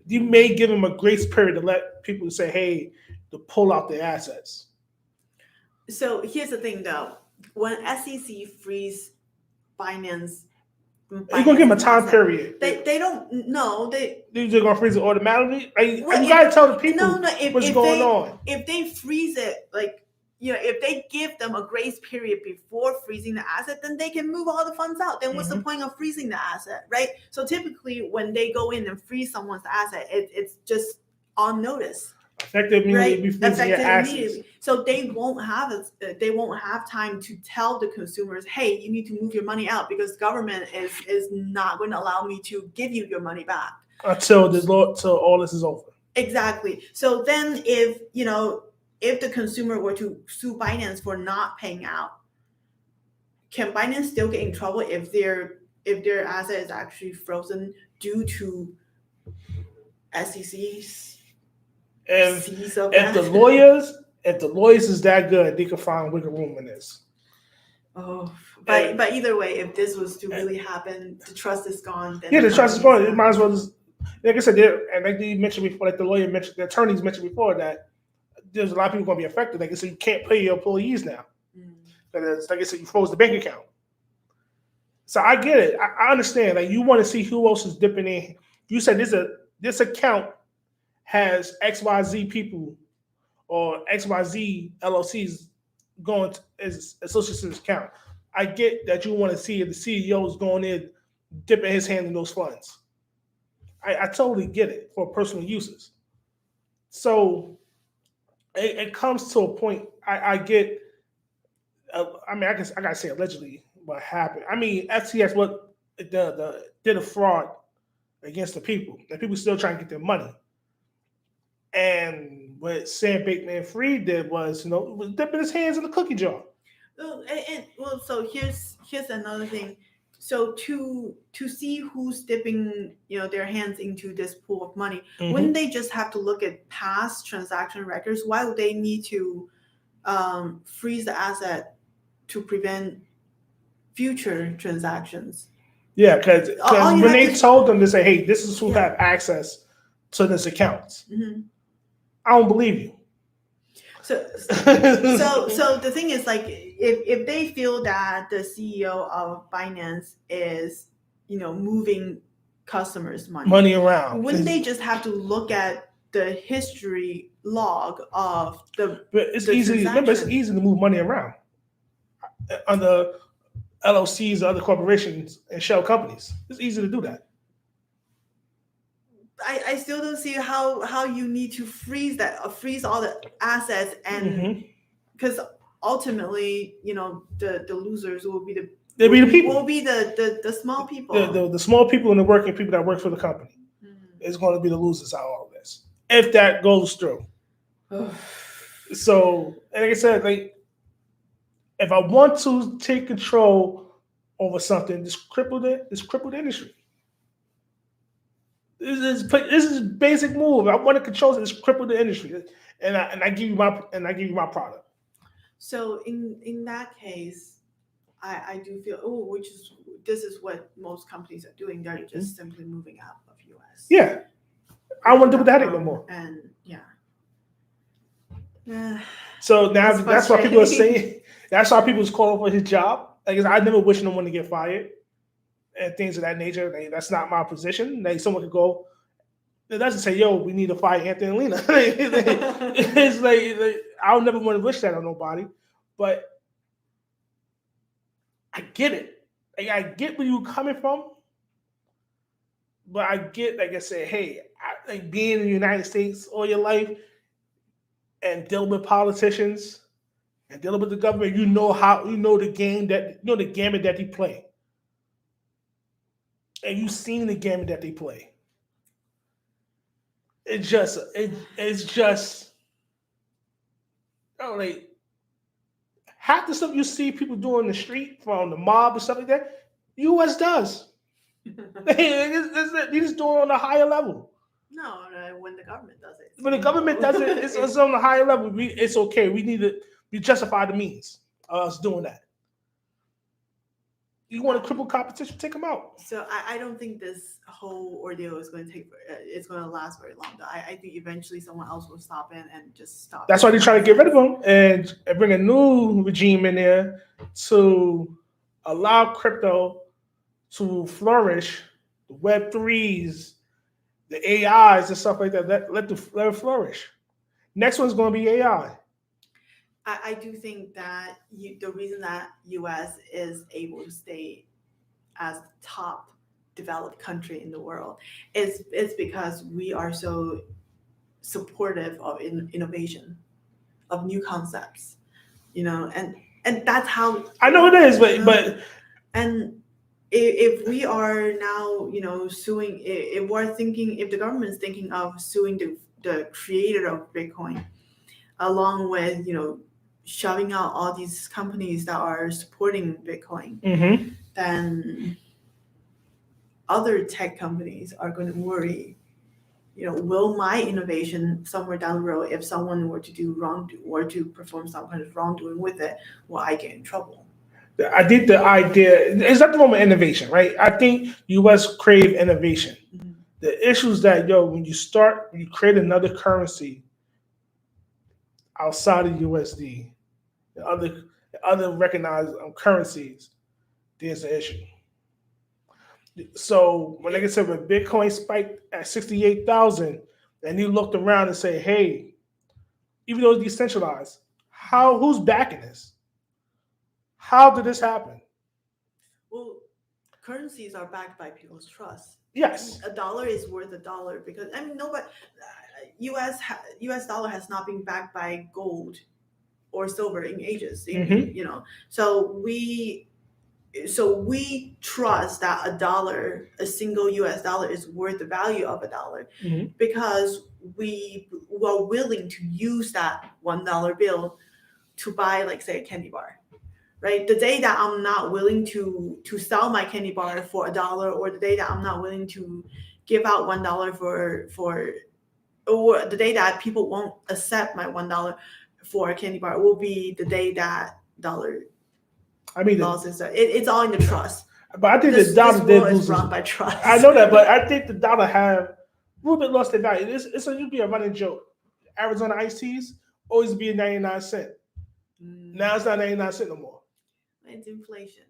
you may give them a grace period to let people say, hey, to pull out their assets. So here's the thing, though. When SEC frees Binance, you're gonna give them a time period. They don't know. They're just gonna freeze it automatically. You gotta tell the people what's going on. If they freeze it, if they give them a grace period before freezing the asset, then they can move all the funds out. Then what's the point of freezing the asset, right? So typically, when they go in and freeze someone's asset, it's just on notice. Effective immediately. Right? Effective immediately. So they won't have time to tell the consumers, hey, you need to move your money out because government is not going to allow me to give you your money back until all this is over. Exactly. So then if the consumer were to sue Binance for not paying out, can Binance still get in trouble if their asset is actually frozen due to SEC's? If the lawyers is that good, they can find wiggle room in this. Oh, but either way, if this was to really happen, the trust is gone. Then the trust is gone. It might as well just, like I said, and like you mentioned before, like the attorneys mentioned before, that there's a lot of people going to be affected. Like I said, you can't pay your employees now. Because, like I said, you froze the bank account. So I get it. I understand. Like you want to see who else is dipping in. You said this account has XYZ people or XYZ LLCs going as associated to this account. I get that you want to see if the CEO is going in, dipping his hand in those funds. I totally get it for personal uses. So it comes to a point. I get. I gotta say allegedly what happened. I mean, FTX did a fraud against the people. The people still trying to get their money. And what Sam Bankman-Fried did was, was dipping his hands in the cookie jar. So here's another thing. So to see who's dipping, their hands into this pool of money, wouldn't they just have to look at past transaction records? Why would they need to freeze the asset to prevent future transactions? Yeah, because when they told them to say, "Hey, this is who have access to this account," I don't believe you. So the thing is, like, if they feel that the CEO of Binance is, moving customers' money around, wouldn't they just have to look at the history log of the? But it's easy. Remember, it's easy to move money around under LLCs, other corporations, and shell companies. It's easy to do that. I still don't see how you need to freeze all the assets, and because ultimately, the losers will be the people. Will be the small people. The small people and the working people that work for the company is going to be the losers out of all this if that goes through. So, like I said, if I want to take control over something, just cripple the industry. This is basic move. I want to control it. Just cripple the industry, and I give you my product. So in that case, I do feel this is what most companies are doing. They're just simply moving out of US. Yeah. I don't want to deal with the headache no more. And yeah. So now It's that's why people are frustrating. saying, that's why people's calling for his job. Like, I never wish no one to get fired and things of that nature. Like, that's not my position. Like, someone could go, it doesn't say, yo, we need to fire Anthony and Lena. It's like, I'll never want to wish that on nobody. But I get it. Like, I get where you're coming from. But I get, like I said, hey, like being in the United States all your life and dealing with politicians and dealing with the government, you know the game that the gamut that they play. And you've seen the gamut that they play. It's just like half the stuff you see people doing in the street from the mob and stuff like that, US does. They just do it on a higher level. No, when the government does it. When the government does it, it's on a higher level. It's okay. We justify the means of us doing that. You want to cripple competition, take them out. So I don't think this whole ordeal is going to it's going to last very long. Though I think eventually someone else will stop in and just stop. That's why they try to get rid of them and bring a new regime in there to allow crypto to flourish, the Web3s, the AIs and stuff like that. Let it flourish. Next one's going to be AI. I do think that the reason that U.S. is able to stay as the top developed country in the world is because we are so supportive of innovation, of new concepts, and that's how I know it is, but and if we are now suing, if the government is thinking of suing the creator of Bitcoin, along with shoving out all these companies that are supporting Bitcoin, then other tech companies are going to worry, will my innovation somewhere down the road, if someone were to do wrong or to perform some kind of wrongdoing with it, will I get in trouble? I think the idea is not the moment innovation, right? I think US crave innovation. Mm-hmm. The issue is that when you create another currency outside of USD, the other recognized currencies, there's an issue. So like I said, when Bitcoin spiked at 68,000, and you looked around and say, hey, even though it's decentralized, who's backing this? How did this happen? Well, currencies are backed by people's trust. Yes. A dollar is worth a dollar because nobody, US dollar has not been backed by gold or silver in ages. So we trust that a single US dollar is worth the value of a dollar, because we were willing to use that $1 bill to buy, like, say, a candy bar. Right, the day that I'm not willing to sell my candy bar for $1, or the day that I'm not willing to give out $1 or the day that people won't accept my $1 for a candy bar, will be the day that dollar losses. It's all in the trust. But I think the dollar is run by trust. I know that, but I think the dollar have a little bit lost their value. It's used to be a running joke. Arizona iced teas always be 99 cents. Now it's not 99 cents no more. It's inflation.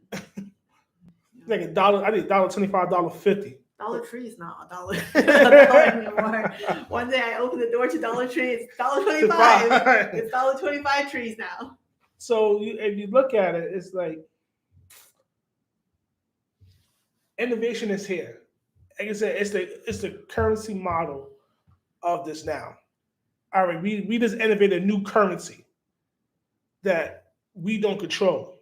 Like $1, I think $1.25, $1.50. Dollar Tree is not $1 anymore. One day I opened the door to Dollar Tree, it's $1.25. It's $1.25 trees now. So if you look at it, it's like innovation is here. Like I said, it's the currency model of this now. All right, we just innovated a new currency that we don't control.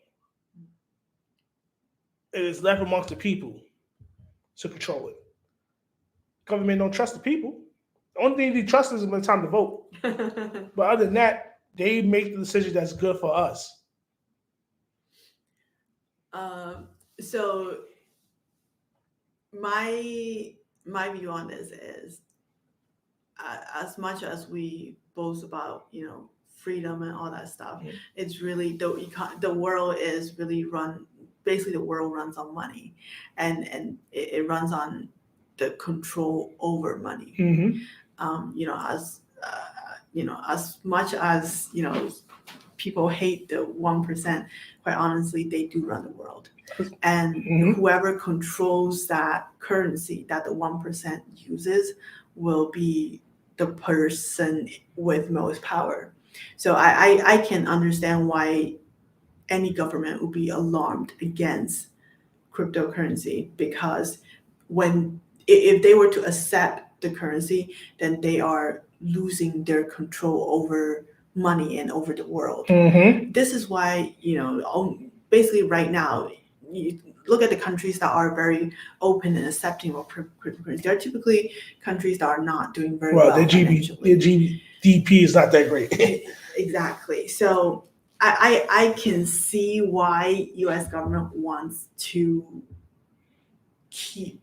It is left amongst the people to control it. Government don't trust the people. The only thing they trust is when it's time to vote. But other than that, they make the decision that's good for us. So my view on this is, as much as we boast about freedom and all that stuff, it's really the world is really run basically the world runs on money, and it runs on the control over money. As much as people hate the 1%, quite honestly, they do run the world. And whoever controls that currency that the 1% uses will be the person with most power. So I can understand why any government would be alarmed against cryptocurrency, because if they were to accept the currency, then they are losing their control over money and over the world. This is why, basically right now, you look at the countries that are very open and accepting of cryptocurrency. They're typically countries that are not doing very well financially. Their GDP is not that great. Exactly. So I can see why U.S. government wants to keep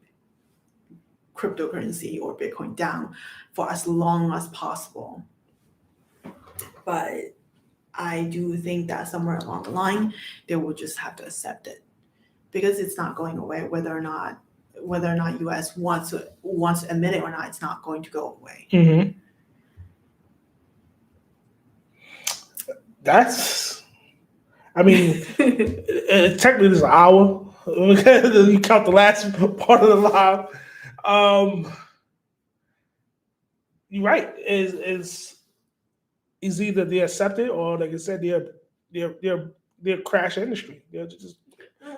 cryptocurrency or Bitcoin down for as long as possible. But I do think that somewhere along the line, they will just have to accept it, because it's not going away. Whether or not U.S. wants to admit it or not, it's not going to go away. Technically it's an hour. You count the last part of the live. You're right. Is either they accept it, or like I said, they're crash industry. They're just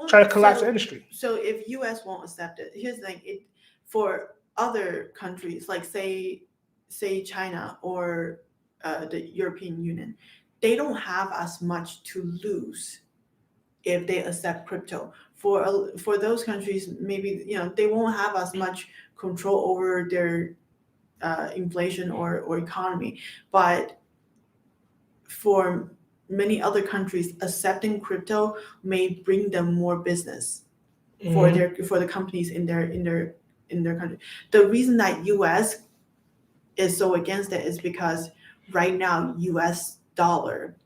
try to collapse the industry. So if U.S. won't accept it, here's the thing: for other countries, like say China or the European Union, they don't have as much to lose if they accept crypto. For those countries, maybe they won't have as much control over their inflation or economy. But for many other countries, accepting crypto may bring them more business for the companies in their country. The reason that U.S. is so against it is because right now U.S. dollar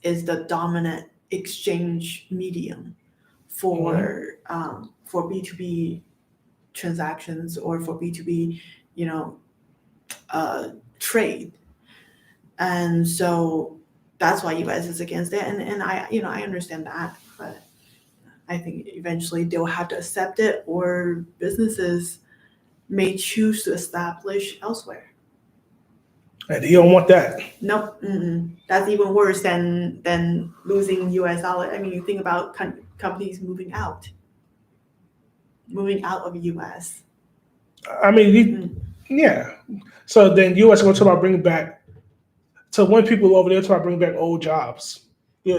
is the dominant exchange medium for B2B transactions or for B2B trade, and so that's why U.S. is against it, and I understand that, but I think eventually they'll have to accept it, or businesses may choose to establish elsewhere. And you don't want that. Nope. That's even worse than losing U.S. dollar. I mean, you think about companies moving out of U.S. I mean, yeah. So then U.S. going to talk about bringing back. So when people over there try to bring back old jobs,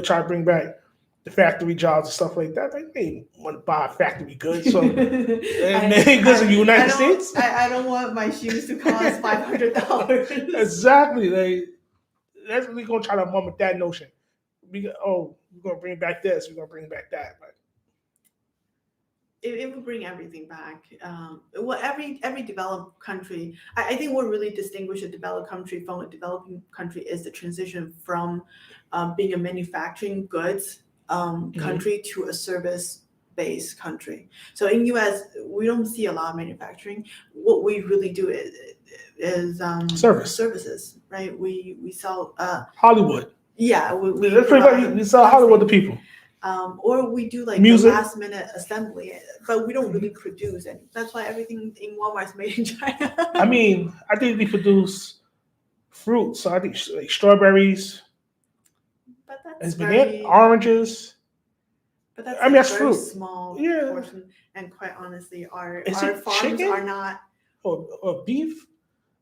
try to bring back the factory jobs and stuff like that. They want to buy factory goods. So and they goods in the United States. I don't want my shoes to cost $500. Exactly. That's really gonna try to mum with that notion. We're gonna bring back this. We're gonna bring back that. But it will bring everything back. Every developed country, I think what really distinguishes a developed country from a developing country is the transition from being a manufacturing goods country to a service-based country. So in U.S., we don't see a lot of manufacturing. What we really do is services, right? We sell Hollywood. Yeah, we sell Hollywood to people. Or we do like music. The last minute assembly, but we don't really produce it. That's why everything in Walmart is made in China. I mean, I think we produce fruit, so I think like strawberries. But that's oranges. But that's that's very fruit. Small portion, and quite honestly, our farms chicken? Are not. Or beef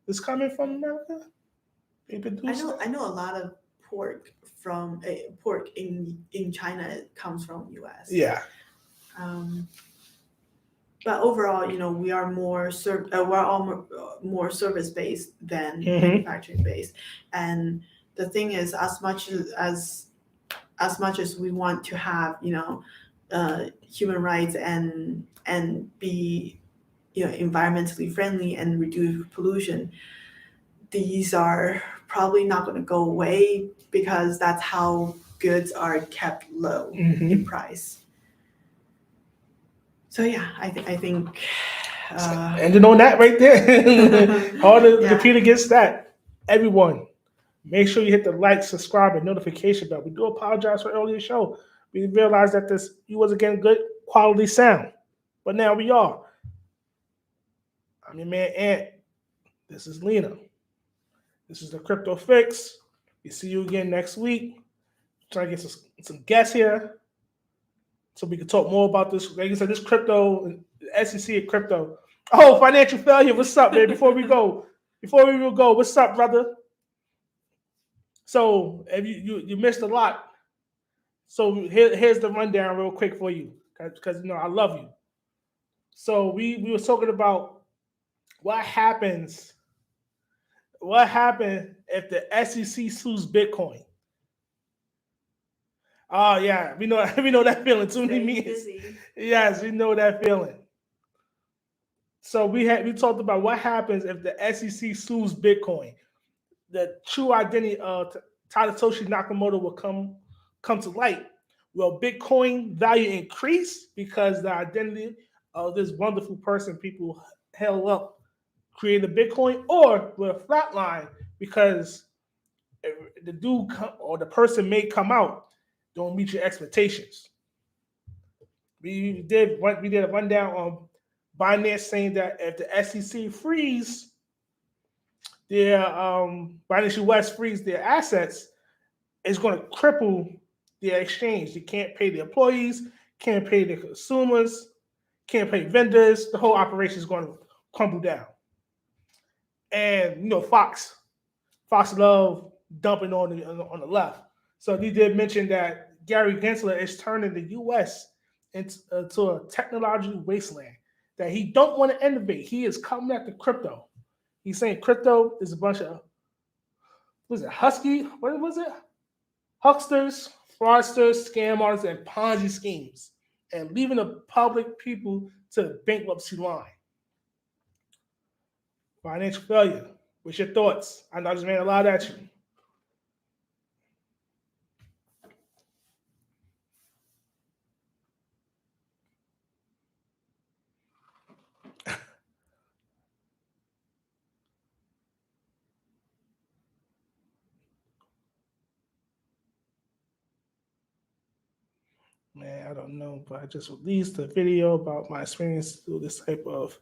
is coming from America. They produce. I know a lot of pork in China comes from U.S. Yeah. But overall, we are more more service based than manufacturing based, and the thing is, as much as we want to have human rights and be environmentally friendly and reduce pollution, these are probably not going to go away, because that's how goods are kept low in price. So yeah, I think. Ending on that right there. Hard to Yeah. compete against that. Everyone, make sure you hit the like, subscribe, and notification bell. We do apologize for earlier show. We realized that you wasn't getting good quality sound, but now we are. I'm your man Ant. This is Lena. This is the Crypto Fix. We see you again next week. Try to get some guests here so we can talk more about this. Like I said, this crypto, SEC and crypto. Oh, financial failure. What's up, man? Before we go, what's up, brother? So if you missed a lot. So here's the rundown real quick for you, because I love you. So we were talking about what happens. What happened if the SEC sues Bitcoin? Oh yeah, we know we know that feeling. Too many meetings. Yes, we know that feeling. So we talked about what happens if the SEC sues Bitcoin. The true identity of Satoshi Nakamoto will come to light. Will Bitcoin value increase because the identity of this wonderful person people held up created Bitcoin, or will it flatline because the dude or the person may come out don't meet your expectations? We did a rundown on Binance saying that if the SEC frees their Binance US frees their assets, it's going to cripple the exchange. You can't pay the employees, can't pay the consumers, can't pay vendors. The whole operation is going to crumble down. And Fox love dumping on the left. So he did mention that Gary Gensler is turning the U.S. into a technological wasteland. That he don't want to innovate. He is coming after crypto. He's saying crypto is a bunch of What was it? Hucksters, fraudsters, scam artists, and Ponzi schemes, and leaving the public people to the bankruptcy line. Financial failure. What's your thoughts? I know I just made a lot at you. Man, I don't know, but I just released a video about my experience through this type of.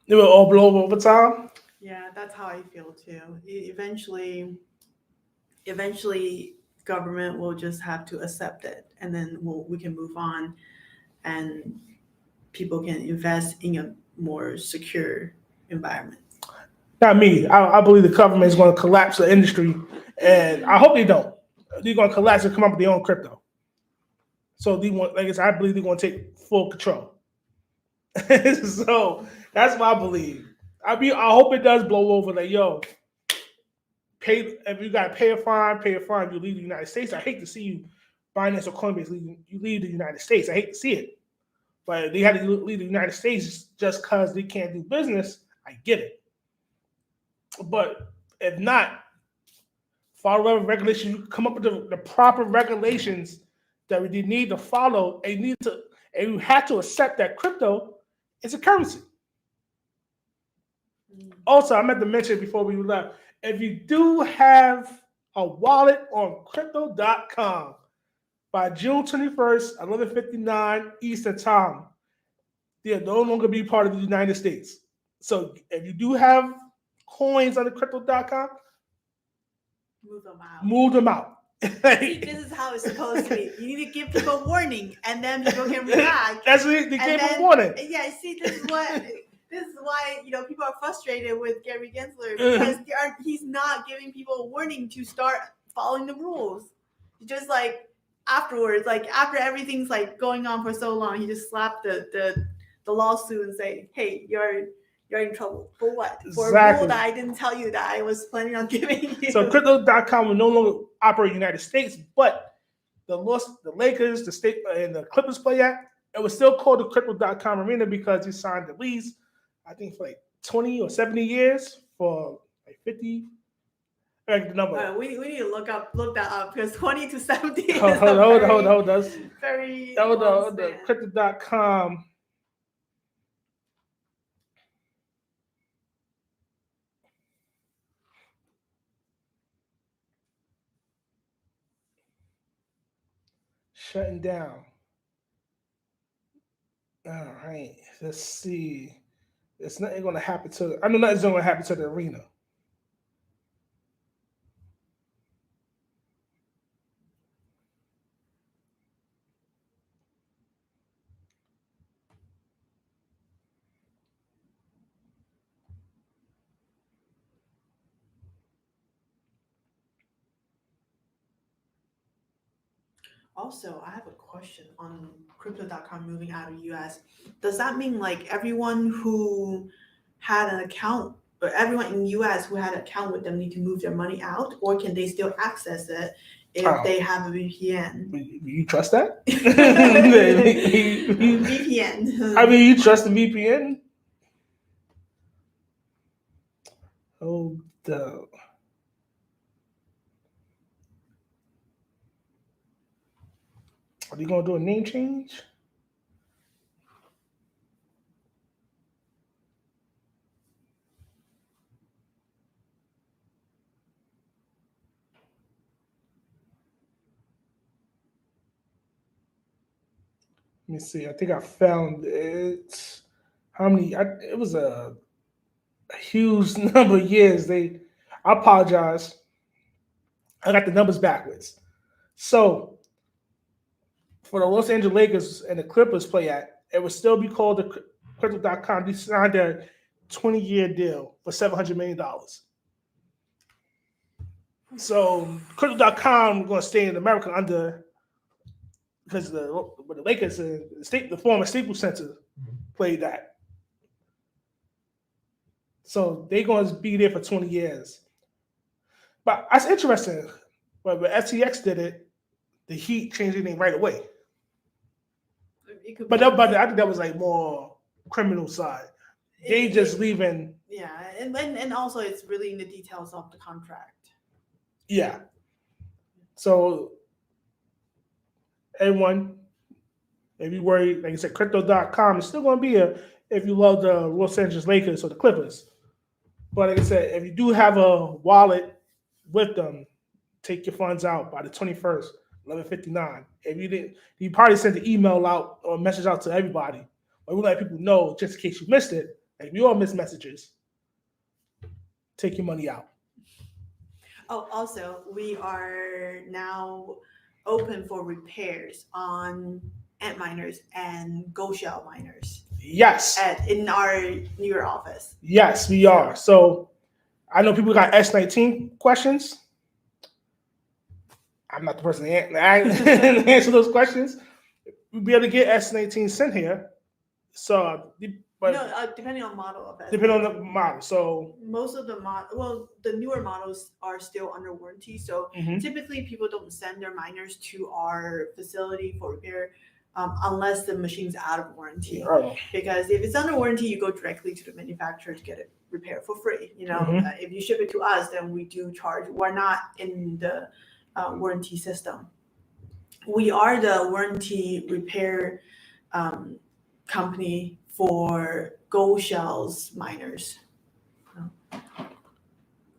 It will all blow over time. Yeah, that's how I feel too. Eventually, government will just have to accept it, and then we can move on, and people can invest in a more secure environment. Not me. I believe the government is going to collapse the industry, and I hope they don't. They're going to collapse and come up with their own crypto. So they want, like I said, I believe they're going to take full control. So that's what I believe. I hope it does blow over. Like, yo, pay if you got to pay a fine. You leave the United States. I hate to see you, Binance or Coinbase, you leave the United States. I hate to see it, but they had to leave the United States just because they can't do business. I get it, but if not, follow whatever regulations. You come up with the proper regulations that we need to follow, and you have to accept that crypto is a currency. Also, I meant to mention before we left, if you do have a wallet on crypto.com by June 21st, 11:59 Eastern Time, they'll no longer be part of the United States. So if you do have coins on the crypto.com, move them out. See, this is how it's supposed to be. You need to give people warning, and then people can react. That's what they gave them warning. Yeah, see, this is why people are frustrated with Gary Gensler, because he's not giving people a warning to start following the rules. Just like afterwards, like after everything's like going on for so long, he just slapped the lawsuit and say, "Hey, you're in trouble for what? For a rule that I didn't tell you that I was planning on giving you." So crypto.com will no longer operate in the United States, but the Lakers, the state, and the Clippers play at, it was still called the crypto.com arena because he signed the lease, I think, for like 20 or 70 years for like 50. Like the number. We need to look that up because 20 to 70 is Hold. That's very hold long on. The span. crypto.com. Shutting down. All right. Let's see. It's nothing going to happen to. I know nothing's going to happen to the arena. Also, I have a question on crypto.com moving out of US. Does that mean like everyone who had an account or everyone in US who had an account with them need to move their money out, or can they still access it if they have a VPN? You trust that? VPN. I mean, you trust the VPN? Oh, the. Are you gonna do a name change? Let me see. I think I found it. How many? It was a huge number of years. I apologize. I got the numbers backwards. So for the Los Angeles Lakers and the Clippers play at, it would still be called the Crypto.com. They signed a 20-year deal for $700 million. So Crypto.com going to stay in America under because the Lakers, the former Staples Center played that. So they're going to be there for 20 years. But that's interesting. But when FTX did it, the Heat changed their name right away. But I think that was like more criminal side. They just leaving. Yeah, and also it's really in the details of the contract. Yeah. So everyone, if you worry, like I said, crypto.com is still going to be if you love the Los Angeles Lakers or the Clippers. But like I said, if you do have a wallet with them, take your funds out by the 21st, 11:59. If you didn't, you probably sent the email out or message out to everybody. But we let people know just in case you missed it. If you all miss messages, take your money out. Oh, also, we are now open for repairs on Antminers and GoShell miners. Yes. In our New York office. Yes, we are. So I know people got S19 questions. I'm not the person to answer those questions. We'll be able to get S19 sent here. So, but depending on model of it. Depending on the model. So most of the newer models are still under warranty. So typically people don't send their miners to our facility for repair unless the machine's out of warranty. Oh. Because if it's under warranty, you go directly to the manufacturer to get it repaired for free. If you ship it to us, then we do charge. We're not in the warranty system. We are the warranty repair company for GoShell's miners.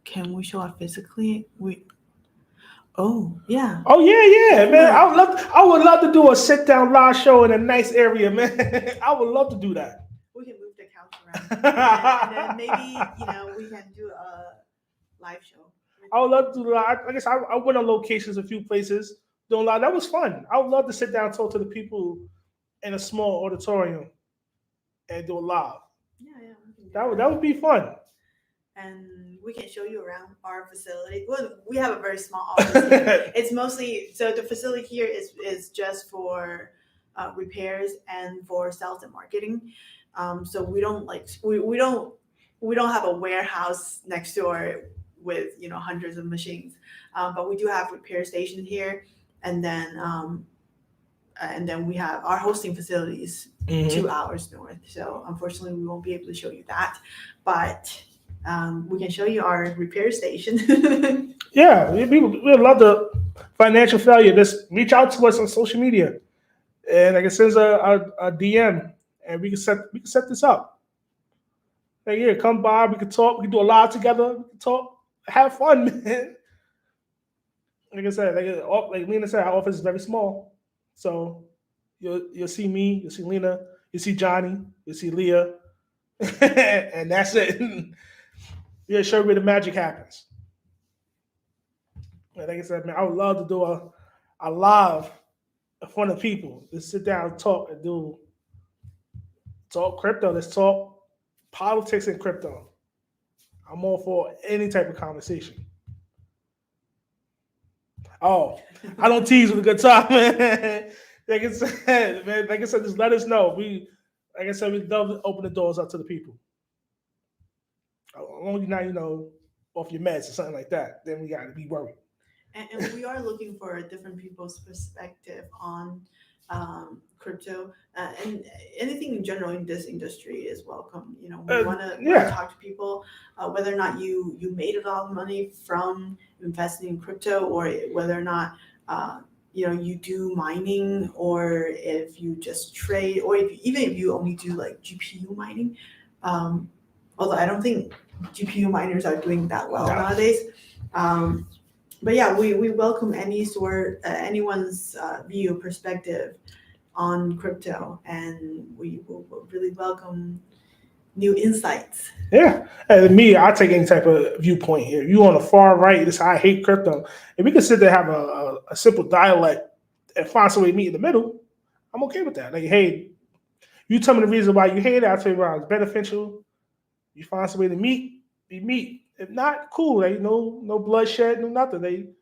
Can we show up physically? Oh yeah, man. I would love to do a sit down live show in a nice area, man. I would love to do that. We can move the couch around, and then maybe we can do a live show. I would love to do that. I guess I went on locations a few places. Doing live. That was fun. I would love to sit down and talk to the people in a small auditorium and do it live. Yeah. That would be fun. And we can show you around our facility. Well, we have a very small office here. It's mostly the facility here is just for repairs and for sales and marketing. So we don't we don't have a warehouse next door with hundreds of machines. But we do have repair stations here, and then we have our hosting facilities 2 hours north. So unfortunately, we won't be able to show you that, but we can show you our repair station. Yeah, we love the financial failure. Just reach out to us on social media, and I can send a DM, and we can set this up. Like, yeah, come by. We can talk. We can do a live together. We can talk. Have fun, man. Like I said, like Lena said, our office is very small, so you'll see me, you'll see Lena, you'll see Johnny, you'll see Leah, and that's it. You'll show where the magic happens. And like I said, man, I would love to do a live in front of people. Just sit down and talk and talk crypto. Let's talk politics and crypto. I'm all for any type of conversation. Oh, I don't tease with a good time, man. Like I said, man, like I said, just let us know. Like I said, we love to open the doors up to the people. As long as you're not, off your meds or something like that, then we got to be worried. And we are looking for different people's perspective on crypto and anything in general in this industry is welcome. We want to talk to people, whether or not you made a lot of money from investing in crypto, or whether or not you do mining, or if you just trade, or even if you only do like GPU mining. Although I don't think GPU miners are doing that well nowadays. But yeah, we welcome anyone's view perspective on crypto, and we will really welcome new insights. Yeah, and me, I take any type of viewpoint here. You on the far right, this I hate crypto, and we can sit there and have a simple dialect and find some way to meet in the middle. I'm okay with that. Like, hey, you tell me the reason why you hate it. I'll tell you why it's beneficial. You find some way to meet, we meet. If not, cool. Like, no bloodshed, no nothing.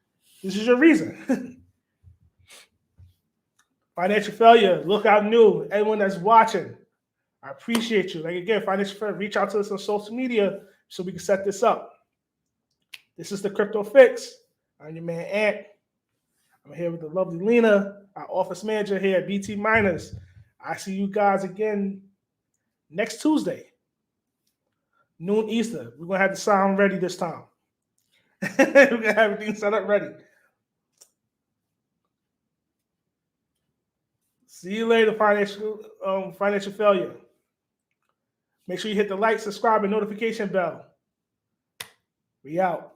This is your reason. Financial failure, look out new. Everyone that's watching, I appreciate you. Like, again, financial failure, reach out to us on social media so we can set this up. This is the Crypto Fix. I'm your man Ant. I'm here with the lovely Lena, our office manager here at btminers. I see you guys again next Tuesday, noon Eastern. We're gonna have the sound ready this time. We're gonna have everything set up ready. See you later, financial failure. Make sure you hit the like, subscribe, and notification bell. We out.